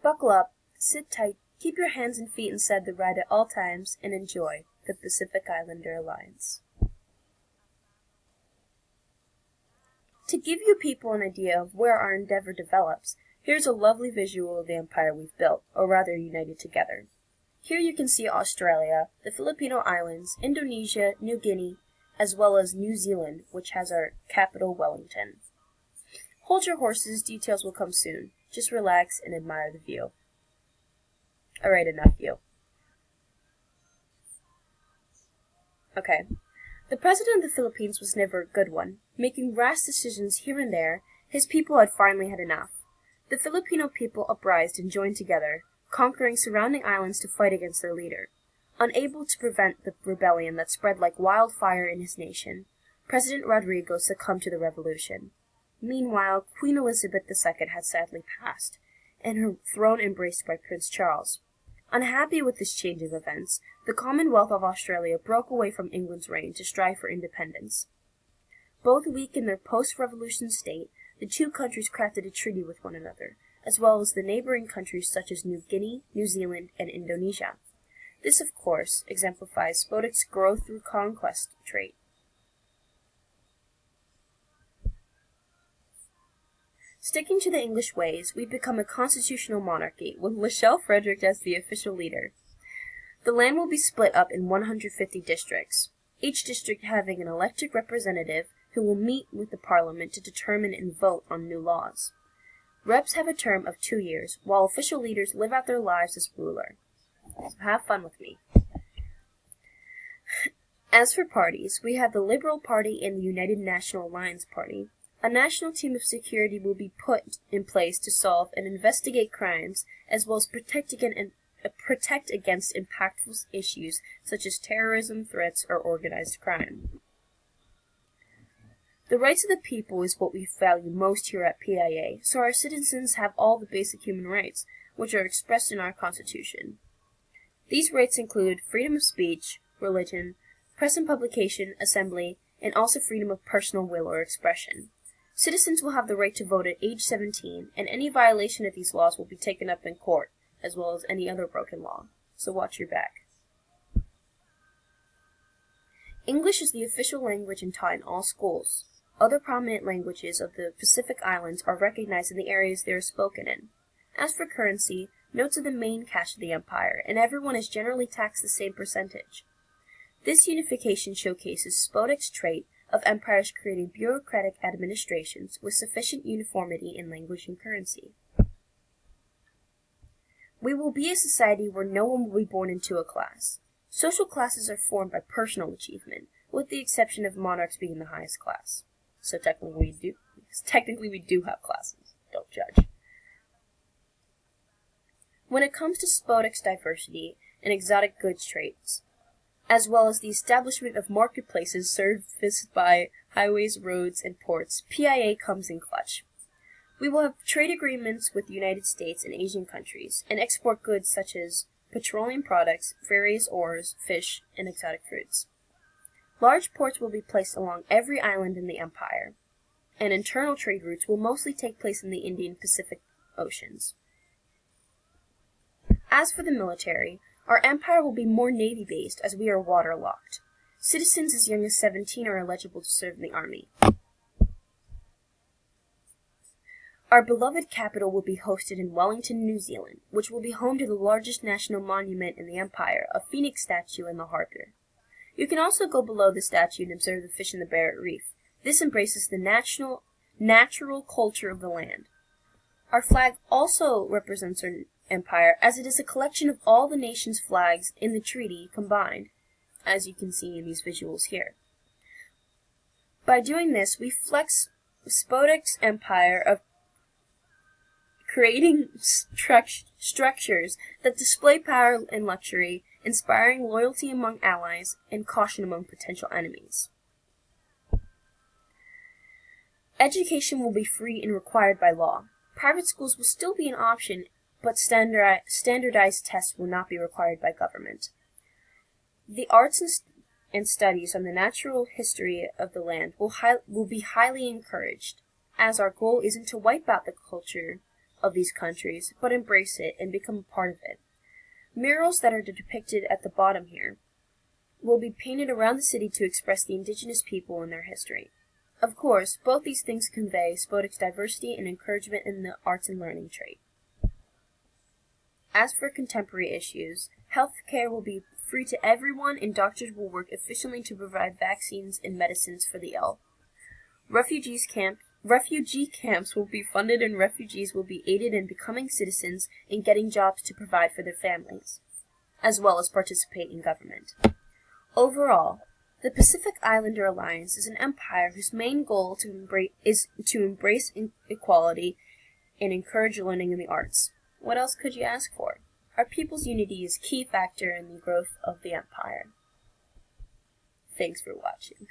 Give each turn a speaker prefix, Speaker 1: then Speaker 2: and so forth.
Speaker 1: Buckle up, sit tight, keep your hands and feet inside the ride at all times, and enjoy the Pacific Islander Alliance. To give you people an idea of where our endeavor develops, here's a lovely visual of the empire we've built, or rather united together. Here you can see Australia, the Filipino Islands, Indonesia, New Guinea, as well as New Zealand, which has our capital, Wellington. Hold your horses, details will come soon. Just relax and admire the view. Alright, enough view. Okay. The president of the Philippines was never a good one. Making rash decisions here and there, his people had finally had enough. The Filipino people uprised and joined together, conquering surrounding islands to fight against their leader. Unable to prevent the rebellion that spread like wildfire in his nation, President Rodrigo succumbed to the revolution. Meanwhile, Queen Elizabeth II had sadly passed, and her throne embraced by Prince Charles. Unhappy with this change of events, the Commonwealth of Australia broke away from England's reign to strive for independence. Both weak in their post-revolution state, the two countries crafted a treaty with one another, as well as the neighboring countries such as New Guinea, New Zealand, and Indonesia. This, of course, exemplifies Spodek's growth through conquest trait. Sticking to the English ways, we've become a constitutional monarchy, with Lachelle Frederick as the official leader. The land will be split up in 150 districts, each district having an elected representative who will meet with the Parliament to determine and vote on new laws. Reps have a term of 2 years, while official leaders live out their lives as ruler. So have fun with me. As for parties, we have the Liberal Party and the United National Alliance Party. A national team of security will be put in place to solve and investigate crimes, as well as protect against impactful issues such as terrorism, threats, or organized crime. The rights of the people is what we value most here at PIA, so our citizens have all the basic human rights, which are expressed in our Constitution. These rights include freedom of speech, religion, press and publication, assembly, and also freedom of personal will or expression. Citizens will have the right to vote at age 17, and any violation of these laws will be taken up in court, as well as any other broken law. So watch your back. English is the official language and taught in all schools. Other prominent languages of the Pacific Islands are recognized in the areas they are spoken in. As for currency, notes are the main cash of the empire, and everyone is generally taxed the same percentage. This unification showcases Spodek's trait of empires creating bureaucratic administrations with sufficient uniformity in language and currency. We will be a society where no one will be born into a class. Social classes are formed by personal achievement, with the exception of monarchs being the highest class. So technically we do have classes. Don't judge. When it comes to Spodek's diversity and exotic goods traits, as well as the establishment of marketplaces serviced by highways, roads, and ports, PIA comes in clutch. We will have trade agreements with the United States and Asian countries, and export goods such as petroleum products, various ores, fish, and exotic fruits. Large ports will be placed along every island in the empire, and internal trade routes will mostly take place in the Indian Pacific Oceans. As for the military, our empire will be more navy-based as we are waterlocked. Citizens as young as 17 are eligible to serve in the army. Our beloved capital will be hosted in Wellington, New Zealand, which will be home to the largest national monument in the empire, a phoenix statue in the harbor. You can also go below the statue and observe the fish in the Barrett Reef. This embraces the natural culture of the land. Our flag also represents our empire, as it is a collection of all the nation's flags in the treaty combined, as you can see in these visuals here. By doing this, we flex Spodek's empire of creating structures that display power and luxury, inspiring loyalty among allies and caution among potential enemies. Education will be free and required by law. Private schools will still be an option, but standardized tests will not be required by government. The arts and studies on the natural history of the land will be highly encouraged, as our goal isn't to wipe out the of these countries, but embrace it and become a part of it. Murals that are depicted at the bottom here will be painted around the city to express the indigenous people and their history. Of course, both these things convey Spodek's diversity and encouragement in the arts and learning trade. As for contemporary issues, health care will be free to everyone and doctors will work efficiently to provide vaccines and medicines for the ill. Refugee camps will be funded and refugees will be aided in becoming citizens and getting jobs to provide for their families, as well as participate in government. Overall, the Pacific Islander Alliance is an empire whose main goal is to embrace equality and encourage learning in the arts. What else could you ask for? Our people's unity is a key factor in the growth of the empire. Thanks for watching.